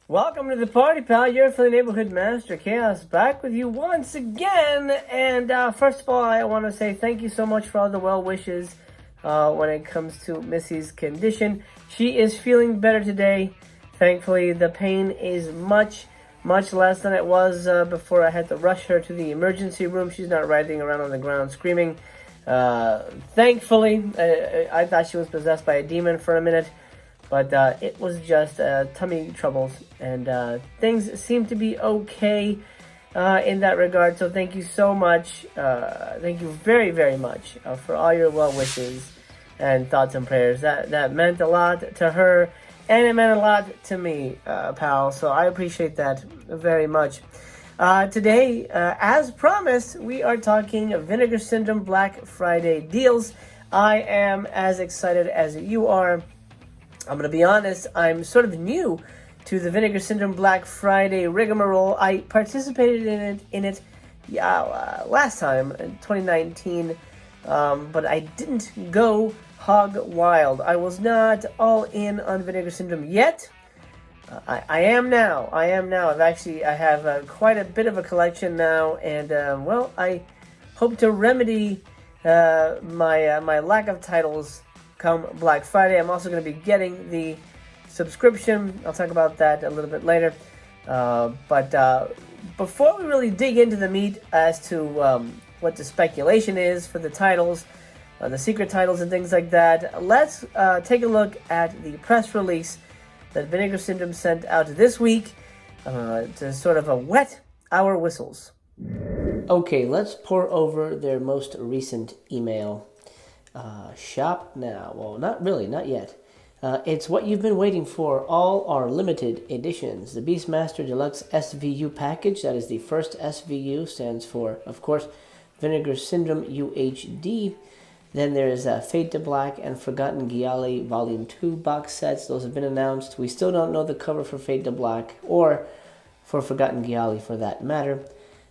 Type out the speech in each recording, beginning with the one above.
Welcome to the party, pal. You're for the neighborhood master, Chaos, back with you once again. And first of all, I want to say thank you so much for all the well wishes when it comes to Missy's condition. She is feeling better today. Thankfully, the pain is much less than it was before I had to rush her to the emergency room. She's not writhing around on the ground screaming. Thankfully, I thought she was possessed by a demon for a minute. But it was just tummy troubles, and things seem to be okay in that regard. So thank you so much. Thank you very much for all your well wishes and thoughts and prayers. That meant a lot to her, and it meant a lot to me, pal. So I appreciate that very much. Today, as promised, we are talking Vinegar Syndrome Black Friday deals. I am as excited as you are. I'm going to be honest, I'm sort of new to the Vinegar Syndrome Black Friday rigmarole. I participated in it last time, in 2019, but I didn't go hog wild. I was not all in on Vinegar Syndrome yet. I am now. I have quite a bit of a collection now, and I hope to remedy my lack of titles come Black Friday. I'm also going to be getting the subscription. I'll talk about that a little bit later. But before we really dig into the meat as to what the speculation is for the titles, the secret titles and things like that, let's take a look at the press release that Vinegar Syndrome sent out this week to sort of wet our whistles. Okay, let's pour over their most recent email. Shop now. Well, not really, not yet. It's what you've been waiting for. All our limited editions. The Beastmaster Deluxe SVU package. That is the first SVU. Stands for, of course, Vinegar Syndrome UHD. Then there is Fade to Black and Forgotten Gialli Volume 2 box sets. Those have been announced. We still don't know the cover for Fade to Black or for Forgotten Gialli for that matter.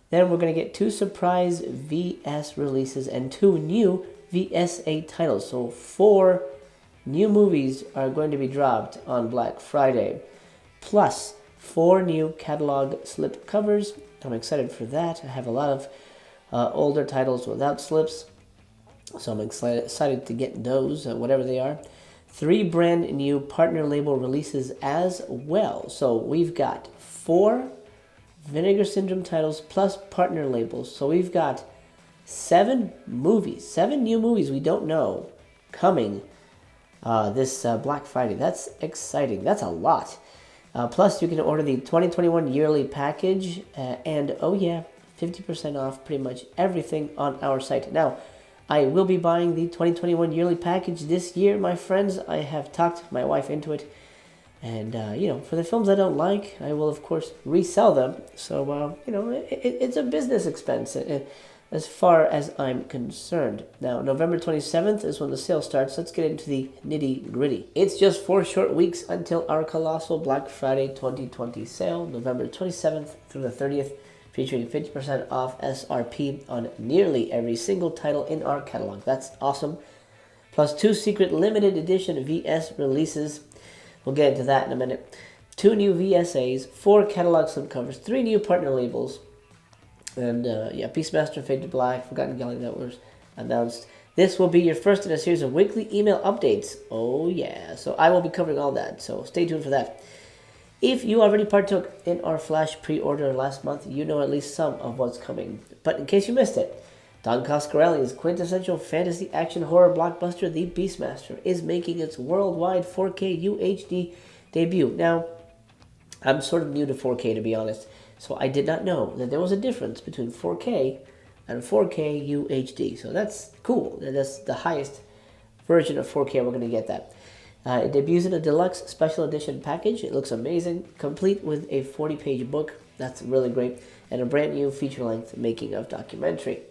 Then we're going to get 2 surprise VS releases and 2 new VSA titles. So 4 new movies are going to be dropped on Black Friday, plus 4 new catalog slip covers. I'm excited for that. I have a lot of older titles without slips, so I'm excited to get those, whatever they are. 3 brand new partner label releases as well. So we've got 4 Vinegar Syndrome titles plus partner labels. So we've got 7 new movies we don't know coming this Black Friday. That's exciting. That's a lot. Plus, you can order the 2021 yearly package, and oh yeah, 50% off pretty much everything on our site. Now, I will be buying the 2021 yearly package this year, my friends. I have talked my wife into it, and for the films I don't like, I will of course resell them. So it's a business expense. As far as I'm concerned. Now, November 27th is when the sale starts. Let's get into the nitty-gritty. It's just 4 short weeks until our colossal Black Friday 2020 sale, November 27th through the 30th, featuring 50% off SRP on nearly every single title in our catalog. That's awesome. Plus 2 secret limited edition VS releases. We'll get into that in a minute. 2 new VSAs, 4 catalog slipcovers, 3 new partner labels, and Beastmaster, Fade to Black, Forgotten Gialli that was announced. This will be your first in a series of weekly email updates. Oh yeah, so I will be covering all that, so stay tuned for that. If you already partook in our flash pre-order last month, you know at least some of what's coming. But in case you missed it, Don Coscarelli's quintessential fantasy action horror blockbuster, The Beastmaster, is making its worldwide 4K UHD debut. Now, I'm sort of new to 4K, to be honest. So I did not know that there was a difference between 4K and 4K UHD. So that's cool. That's the highest version of 4K. We're going to get that. It debuts in a deluxe special edition package. It looks amazing, complete with a 40-page book. That's really great. And a brand new feature-length making of documentary.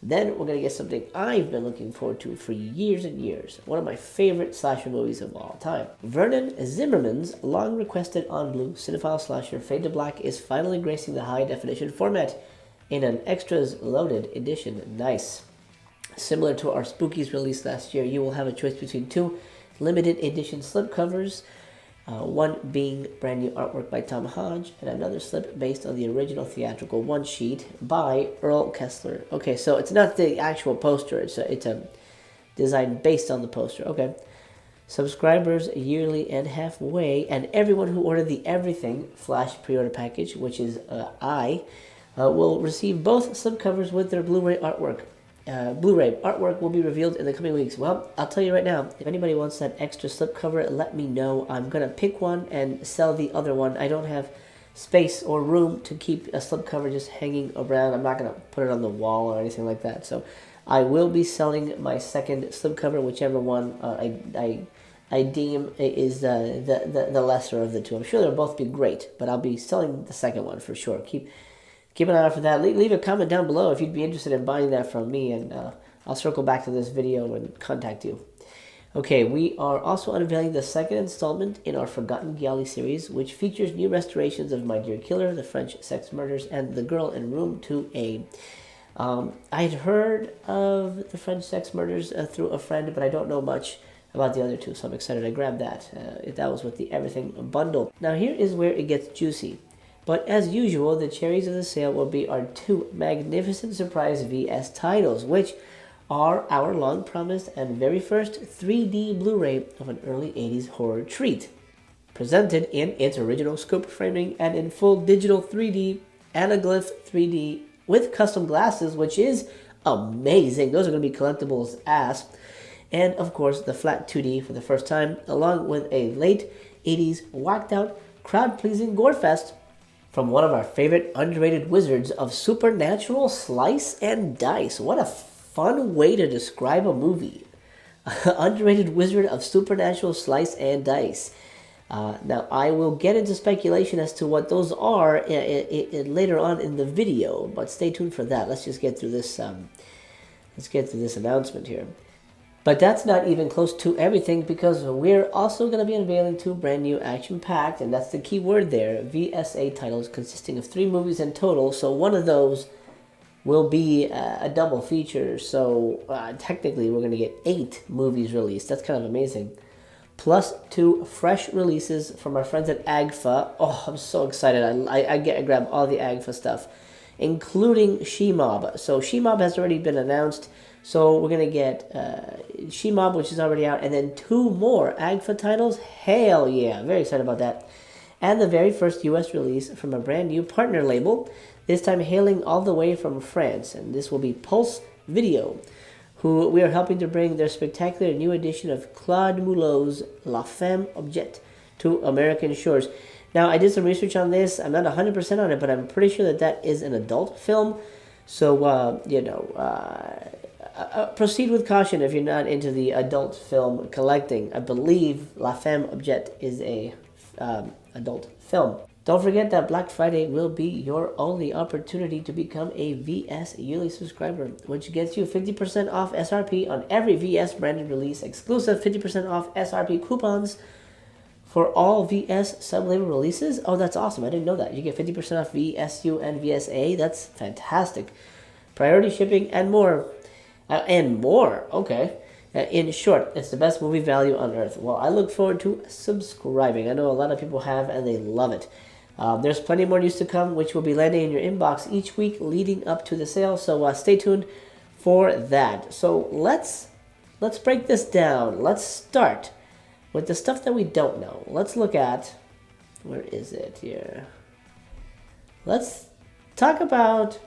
Then we're going to get something I've been looking forward to for years and years. One of my favorite slasher movies of all time. Vernon Zimmerman's long-requested on-blue cinephile slasher Fade to Black is finally gracing the high-definition format in an extras loaded edition. Nice. Similar to our Spookies release last year, you will have a choice between 2 limited edition slipcovers one being brand new artwork by Tom Hodge, and another slip based on the original theatrical one-sheet by Earl Kessler. Okay, so it's not the actual poster, it's a design based on the poster. Okay. Subscribers yearly and halfway, and everyone who ordered the Everything Flash pre-order package, which is will receive both slipcovers with their Blu-ray artwork. Blu-ray artwork will be revealed in the coming weeks. Well, I'll tell you right now, if anybody wants that extra slipcover, let me know. I'm going to pick one and sell the other one. I don't have space or room to keep a slipcover just hanging around. I'm not going to put it on the wall or anything like that. So I will be selling my second slipcover, whichever one I deem is the lesser of the two. I'm sure they'll both be great, but I'll be selling the second one for sure. Keep an eye out for that. Leave a comment down below if you'd be interested in buying that from me, and I'll circle back to this video and contact you. Okay, we are also unveiling the second installment in our Forgotten Galley series, which features new restorations of My Dear Killer, The French Sex Murders, and The Girl in Room 2A. I'd heard of The French Sex Murders through a friend, but I don't know much about the other two, so I'm excited I grabbed that. That was with the Everything bundle. Now here is where it gets juicy. But as usual, the cherries of the sale will be our two magnificent surprise VS titles, which are our long-promised and very first 3D Blu-ray of an early 80s horror treat, presented in its original scope framing and in full digital 3D, anaglyph 3D, with custom glasses, which is amazing. Those are going to be collectibles ass. And of course, the flat 2D for the first time, along with a late 80s whacked out, crowd-pleasing gore fest from one of our favorite underrated wizards of supernatural slice and dice. What a fun way to describe a movie. Underrated wizard of supernatural slice and dice. Now, I will get into speculation as to what those are later on in the video, but stay tuned for that. Let's just get through this. Let's get through this announcement here. But that's not even close to everything, because we're also going to be unveiling two brand new action-packed, and that's the key word there, VSA titles consisting of 3 movies in total. So one of those will be a double feature. So technically we're going to get 8 movies released. That's kind of amazing. Plus 2 fresh releases from our friends at AGFA. Oh, I'm so excited. I grab all the AGFA stuff, including She-Mob. So She-Mob has already been announced. So we're going to get She-Mob, which is already out, and then 2 more AGFA titles. Hell yeah. Very excited about that. And the very first US release from a brand new partner label, this time hailing all the way from France. And this will be Pulse Video, who we are helping to bring their spectacular new edition of Claude Mulot's La Femme Objet to American shores. Now, I did some research on this. I'm not 100% on it, but I'm pretty sure that that is an adult film. So, proceed with caution if you're not into the adult film collecting. I believe La Femme Objet is a adult film. Don't forget that Black Friday will be your only opportunity to become a VS yearly subscriber, which gets you 50% off SRP on every VS branded release, exclusive 50% off SRP coupons for all VS sub-label releases. Oh, that's awesome. I didn't know that. You get 50% off VSU and VSA. That's fantastic. Priority shipping and more. Okay. In short, it's the best movie value on earth. Well, I look forward to subscribing. I know a lot of people have, and they love it. There's plenty more news to come, which will be landing in your inbox each week leading up to the sale. So stay tuned for that. So let's break this down. Let's start with the stuff that we don't know. Let's look at, where is it here? Let's talk about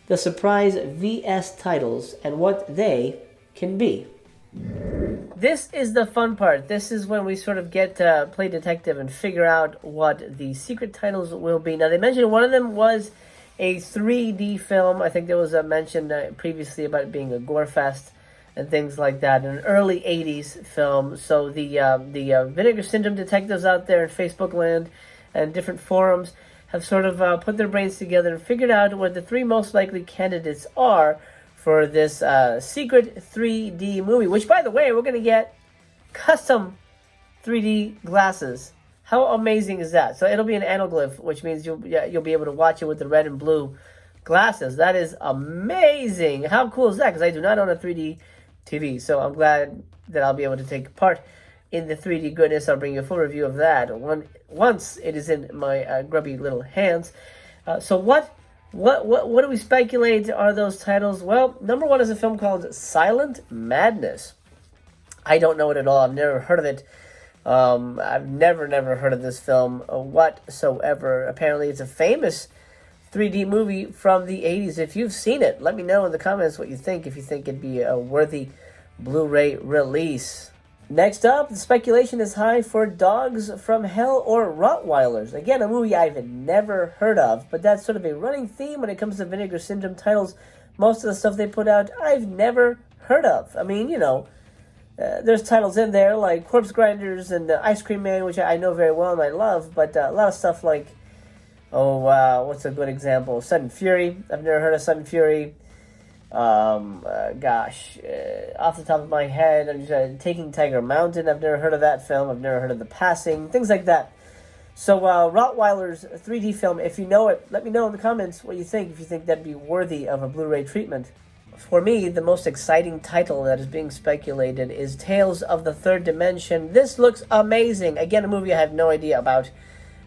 the surprise VS titles and what they can be. This is the fun part. This is when we sort of get to play detective and figure out what the secret titles will be. Now, they mentioned one of them was a 3D film. I think there was a mention previously about it being a gore fest and things like that, an early 80s film. So the Vinegar Syndrome detectives out there in Facebook land and different forums have sort of put their brains together and figured out what the 3 most likely candidates are for this secret 3D movie, which, by the way, we're going to get custom 3D glasses. How amazing is that? So it'll be an anaglyph, which means you'll be able to watch it with the red and blue glasses. That is amazing. How cool is that? Because I do not own a 3D TV, so I'm glad that I'll be able to take part in the 3D goodness. I'll bring you a full review of that once it is in my grubby little hands. So what do we speculate are those titles? Well, number one is a film called Silent Madness. I don't know it at all. I've never heard of it. I've never heard of this film whatsoever. Apparently, it's a famous 3D movie from the 80s. If you've seen it, let me know in the comments what you think, if you think it'd be a worthy Blu-ray release. Next up, the speculation is high for Dogs from Hell or Rottweilers. Again, a movie I've never heard of, but that's sort of a running theme when it comes to Vinegar Syndrome titles. Most of the stuff they put out, I've never heard of. I mean, there's titles in there like Corpse Grinders and Ice Cream Man, which I know very well and I love, but a lot of stuff like, what's a good example? Sudden Fury. I've never heard of Sudden Fury. Off the top of my head, I'm just, Taking Tiger Mountain. I've never heard of that film. I've never heard of The Passing. Things like that. So, Rottweiler's 3D film, if you know it, let me know in the comments what you think, if you think that'd be worthy of a Blu-ray treatment. For me, the most exciting title that is being speculated is Tales of the Third Dimension. This looks amazing. Again, a movie I have no idea about.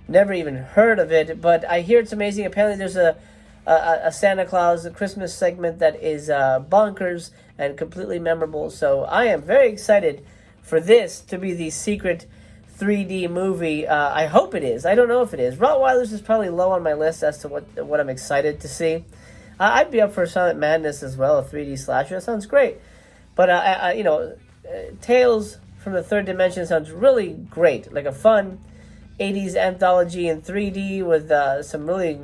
Never even heard of it, but I hear it's amazing. Apparently there's a Santa Claus, a Christmas segment that is bonkers and completely memorable. So I am very excited for this to be the secret 3D movie. I hope it is. I don't know if it is. Rottweilers is probably low on my list as to what I'm excited to see. I'd be up for Silent Madness as well, a 3D slasher. That sounds great. But, Tales from the Third Dimension sounds really great. Like a fun 80s anthology in 3D with some really,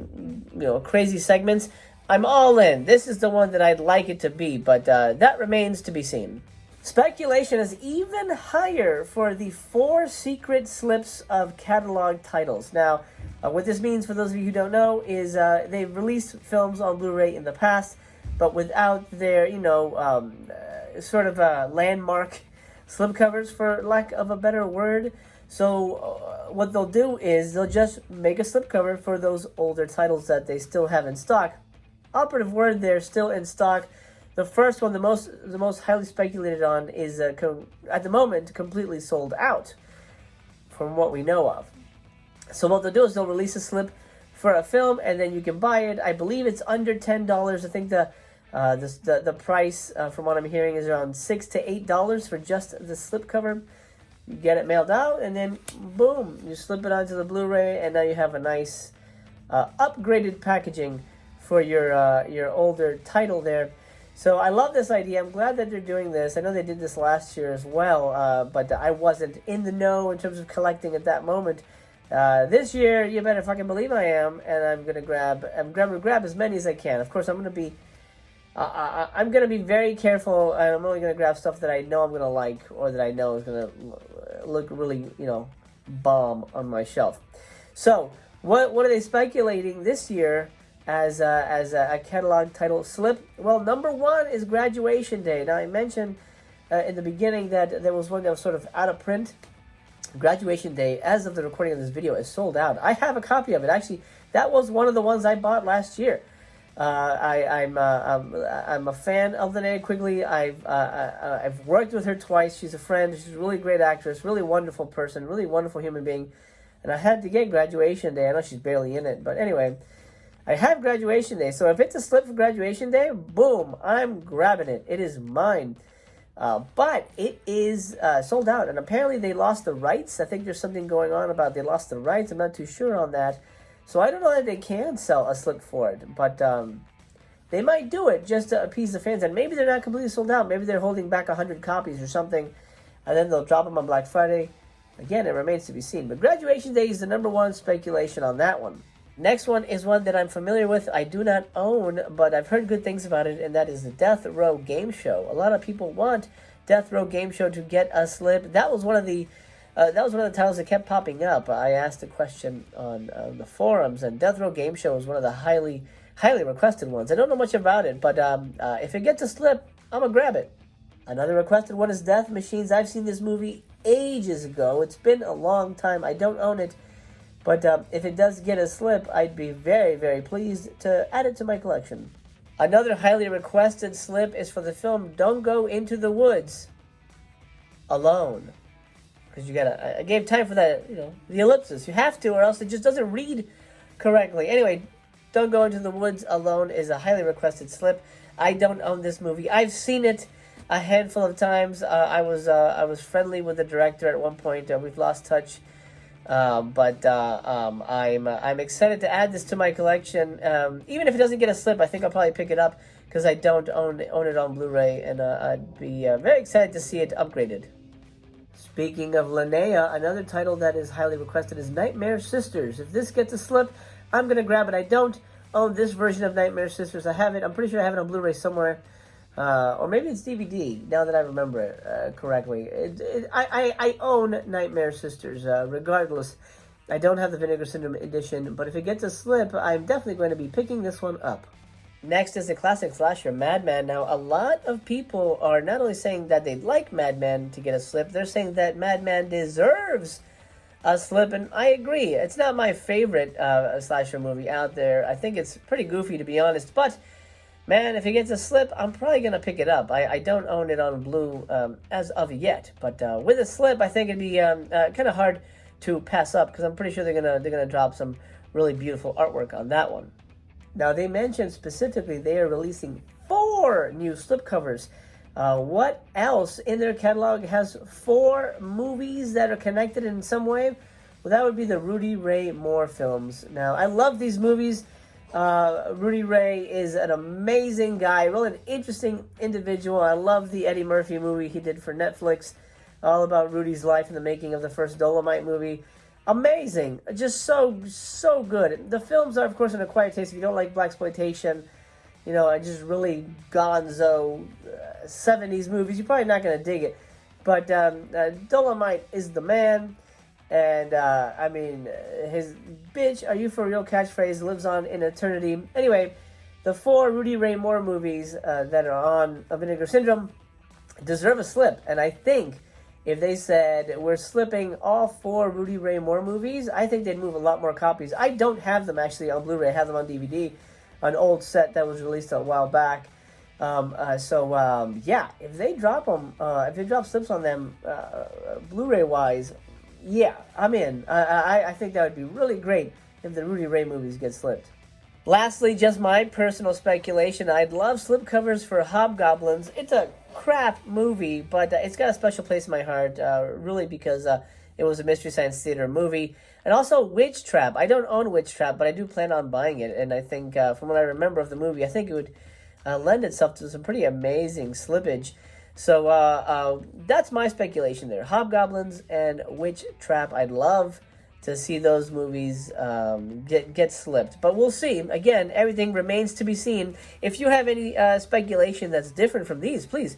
crazy segments. I'm all in. This is the one that I'd like it to be, but that remains to be seen. Speculation is even higher for the 4 secret slips of catalog titles. Now, what this means, for those of you who don't know, is they've released films on Blu-ray in the past, but without their, landmark slipcovers, for lack of a better word. So what they'll do is they'll just make a slipcover for those older titles that they still have in stock. Operative word, they're still in stock. The first one, the most highly speculated on, is at the moment completely sold out, from what we know of. So what they'll do is they'll release a slip for a film, and then you can buy it. I believe it's under $10. I think the price, from what I'm hearing, is around $6 to $8 for just the slipcover. You get it mailed out, and then boom, you slip it onto the Blu-ray, and now you have a nice upgraded packaging for your older title there. So I love this idea. I'm glad that they're doing this. I know they did this last year as well, but I wasn't in the know in terms of collecting at that moment. This year, you better fucking believe I am, and I'm gonna grab as many as I can. Of course, I'm gonna be very careful, and I'm only gonna grab stuff that I know I'm gonna like, or that I know is gonna look really, bomb on my shelf. So, what are they speculating this year as a catalog title slip? Well, number one is Graduation Day. Now, I mentioned in the beginning that there was one that was sort of out of print. Graduation Day, as of the recording of this video, is sold out. I have a copy of it. Actually, that was one of the ones I bought last year. I'm a fan of Linnea Quigley. I've worked with her twice. She's a friend. She's a really great actress, really wonderful person, really wonderful human being. And I had to get Graduation Day. I know she's barely in it, but anyway, I have Graduation Day. So if it's a slip for Graduation Day, boom, I'm grabbing it. It is mine. But it is sold out, and apparently they lost the rights. I think there's something going on about they lost the rights. I'm not too sure on that. So I don't know that they can sell a slip for it, but they might do it just to appease the fans. And maybe they're not completely sold out. Maybe they're holding back 100 copies or something, and then they'll drop them on Black Friday. Again, it remains to be seen. But Graduation Day is the number one speculation on that one. Next one is one that I'm familiar with. I do not own, but I've heard good things about it, and that is the Death Row Game Show. A lot of people want Death Row Game Show to get a slip. That was one of the titles that kept popping up. I asked a question on the forums, and Death Row Game Show is one of the highly requested ones. I don't know much about it, but if it gets a slip, I'm gonna grab it. Another requested one is Death Machines. I've seen this movie ages ago. It's been a long time. I don't own it. But if it does get a slip, I'd be very, very pleased to add it to my collection. Another highly requested slip is for the film Don't Go Into the Woods Alone. because you gotta. I gave time for that, the ellipsis. You have to, or else it just doesn't read correctly. Anyway, Don't Go Into the Woods Alone is a highly requested slip. I don't own this movie. I've seen it a handful of times. I was friendly with the director at one point. We've lost touch, but I'm excited to add this to my collection. Even if it doesn't get a slip, I think I'll probably pick it up because I don't own it on Blu-ray, and I'd be very excited to see it upgraded. Speaking of Linnea, another title that is highly requested is Nightmare Sisters. If this gets a slip, I'm going to grab it. I don't own this version of Nightmare Sisters. I have it. I'm pretty sure I have it on Blu-ray somewhere. Or maybe it's DVD, now that I remember it correctly. I own Nightmare Sisters, regardless. I don't have the Vinegar Syndrome edition, but if it gets a slip, I'm definitely going to be picking this one up. Next is the classic slasher, Madman. Now, a lot of people are not only saying that they'd like Madman to get a slip, they're saying that Madman deserves a slip, and I agree. It's not my favorite slasher movie out there. I think it's pretty goofy, to be honest, but man, if it gets a slip, I'm probably going to pick it up. I don't own it on Blue as of yet, but with a slip, I think it'd be kind of hard to pass up, because I'm pretty sure they're gonna drop some really beautiful artwork on that one. Now, they mentioned specifically they are releasing 4 new slipcovers. What else in their catalog has 4 movies that are connected in some way? Well, that would be the Rudy Ray Moore films. Now, I love these movies. Rudy Ray is an amazing guy, really an interesting individual. I love the Eddie Murphy movie he did for Netflix, all about Rudy's life in the making of the first Dolomite movie. Amazing. Just so good. The films are, of course, an acquired taste. If you don't like blaxploitation, just really gonzo 70s movies, you're probably not going to dig it. But Dolomite is the man. And, his "bitch, are you for real" catchphrase lives on in eternity. Anyway, the 4 Rudy Ray Moore movies that are on Vinegar Syndrome deserve a slip. And I think if they said, we're slipping all 4 Rudy Ray Moore movies, I think they'd move a lot more copies. I don't have them, actually, on Blu-ray. I have them on DVD, an old set that was released a while back. If they drop them, if they drop slips on them, Blu-ray-wise, yeah, I'm in. I think that would be really great if the Rudy Ray movies get slipped. Lastly, just my personal speculation, I'd love slipcovers for Hobgoblins. It's a crap movie, but it's got a special place in my heart, really, because it was a Mystery Science Theater movie. And also Witch Trap. I don't own Witch Trap, but I do plan on buying it. And I think, from what I remember of the movie, I think it would lend itself to some pretty amazing slippage. So that's my speculation there. Hobgoblins and Witch Trap. I'd love to see those movies get slipped. But we'll see. Again, everything remains to be seen. If you have any speculation that's different from these, please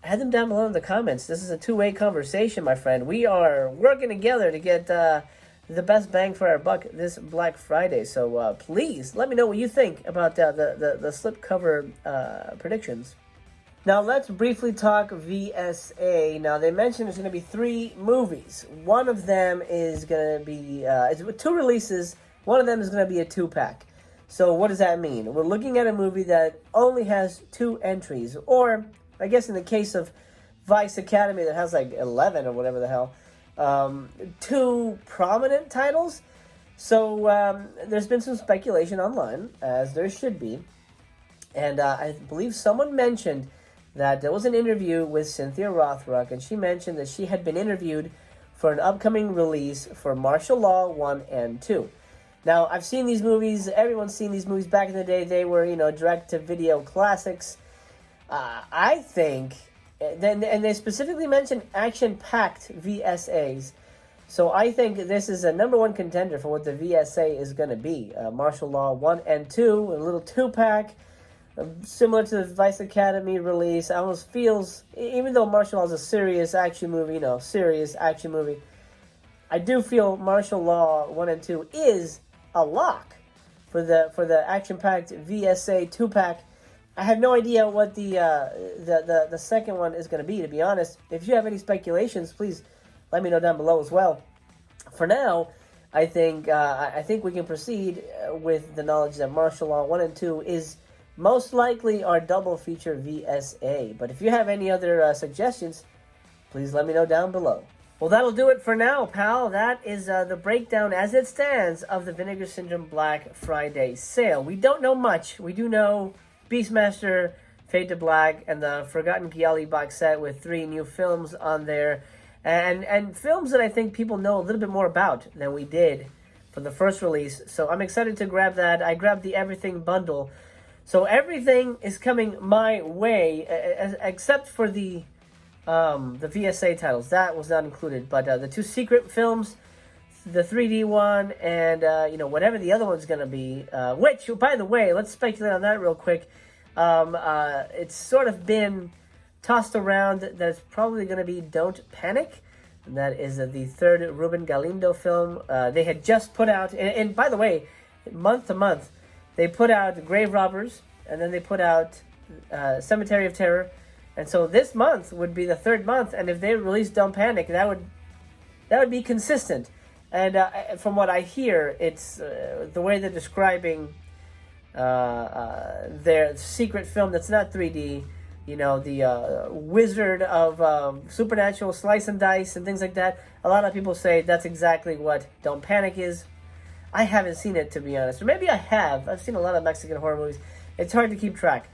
add them down below in the comments. This is a two-way conversation, my friend. We are working together to get the best bang for our buck this Black Friday. So please let me know what you think about the slipcover predictions. Now, let's briefly talk VSA. Now, they mentioned there's going to be 3 movies. One of them is going to be, it's 2 releases. One of them is going to be a 2-pack. So, what does that mean? We're looking at a movie that only has 2 entries. Or, I guess in the case of Vice Academy that has like 11 or whatever the hell, 2 prominent titles. So, there's been some speculation online, as there should be. And I believe someone mentioned that there was an interview with Cynthia Rothrock, and she mentioned that she had been interviewed for an upcoming release for Martial Law 1 and 2. Now, I've seen these movies. Everyone's seen these movies. Back in the day, they were, direct-to-video classics. I think, and they specifically mentioned action-packed VSAs. So I think this is a #1 contender for what the VSA is going to be. Martial Law 1 and 2, a little 2-pack. Similar to the Vice Academy release, almost feels, even though Martial Law is a serious action movie, I do feel Martial Law 1 and 2 is a lock for the action-packed VSA 2-pack. I have no idea what the second one is going to be, to be honest. If you have any speculations, please let me know down below as well. For now, I think we can proceed with the knowledge that Martial Law 1 and 2 is most likely our double feature VSA. But if you have any other suggestions, please let me know down below. Well, that'll do it for now, pal. That is the breakdown as it stands of the Vinegar Syndrome Black Friday sale. We don't know much. We do know Beastmaster, Fade to Black, and the Forgotten Gyali box set with 3 new films on there. And films that I think people know a little bit more about than we did for the first release. So I'm excited to grab that. I grabbed the Everything bundle. So everything is coming my way, except for the VSA titles. That was not included. But the 2 secret films, the 3D one, and whatever the other one's going to be. Which, by the way, let's speculate on that real quick. It's sort of been tossed around that it's probably going to be Don't Panic. And that is the 3rd Ruben Galindo film. They had just put out, and by the way, month to month, they put out Grave Robbers, and then they put out Cemetery of Terror. And so this month would be the 3rd month, and if they release Don't Panic, that would be consistent. And from what I hear, it's the way they're describing their secret film that's not 3D, the wizard of supernatural slice and dice and things like that. A lot of people say that's exactly what Don't Panic is. I haven't seen it, to be honest. Or maybe I have. I've seen a lot of Mexican horror movies. It's hard to keep track.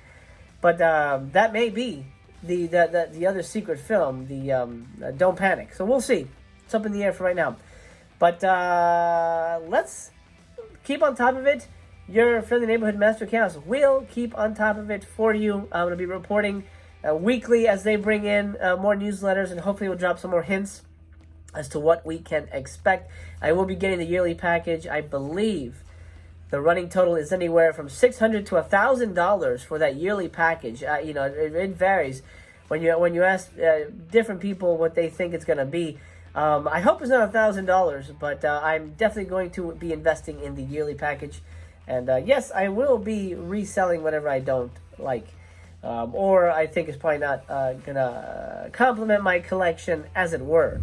But that may be the other secret film, the Don't Panic. So we'll see. It's up in the air for right now. But let's keep on top of it. Your friendly neighborhood Master Chaos will keep on top of it for you. I'm going to be reporting weekly as they bring in more newsletters, and hopefully we'll drop some more hints as to what we can expect. I will be getting the yearly package. I believe the running total is anywhere from $600 to $1,000 for that yearly package. It varies when you ask different people what they think it's going to be. I hope it's not $1,000, but I'm definitely going to be investing in the yearly package. And yes, I will be reselling whatever I don't like, or I think it's probably not gonna complement my collection, as it were.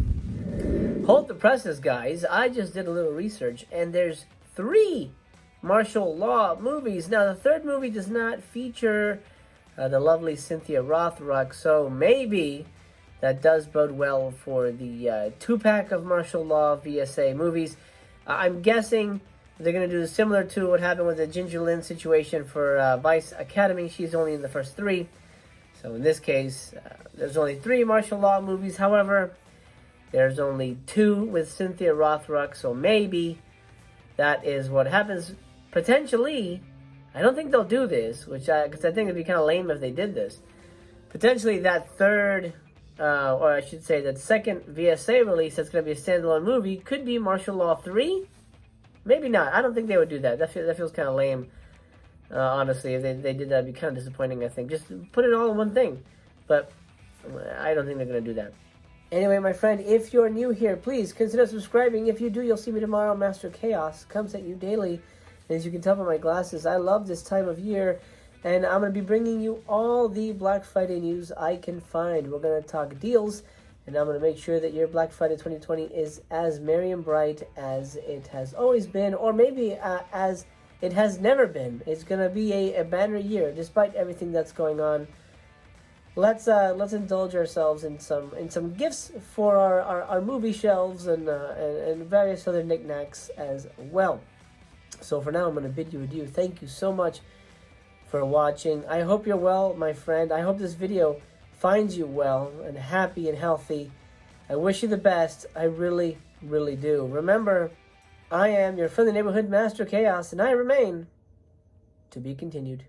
Hold the presses, guys. I just did a little research, and there's 3 martial law movies. Now, the 3rd movie does not feature the lovely Cynthia Rothrock, so maybe that does bode well for the 2-pack of martial law VSA movies. I'm guessing they're going to do similar to what happened with the Ginger Lynn situation for Vice Academy. She's only in the first 3. So in this case, there's only 3 martial law movies. However, there's only 2 with Cynthia Rothrock. So maybe that is what happens. Potentially, I don't think they'll do this, because I think it'd be kind of lame if they did this. Potentially that 3rd, or I should say that 2nd VSA release that's going to be a standalone movie could be Martial Law 3. Maybe not. I don't think they would do that. That feels kind of lame, honestly. If they did that, it'd be kind of disappointing, I think. Just put it all in one thing. But I don't think they're going to do that. Anyway, my friend, if you're new here, please consider subscribing. If you do, you'll see me tomorrow. Master Chaos comes at you daily. And as you can tell by my glasses, I love this time of year. And I'm going to be bringing you all the Black Friday news I can find. We're going to talk deals. And I'm going to make sure that your Black Friday 2020 is as merry and bright as it has always been, or maybe as it has never been. It's going to be a banner year, despite everything that's going on. Let's indulge ourselves in some gifts for our movie shelves and various other knickknacks as well. So for now, I'm going to bid you adieu. Thank you so much for watching. I hope you're well, my friend. I hope this video finds you well and happy and healthy. I wish you the best. I really, really do. Remember, I am your friendly neighborhood Master Chaos, and I remain to be continued.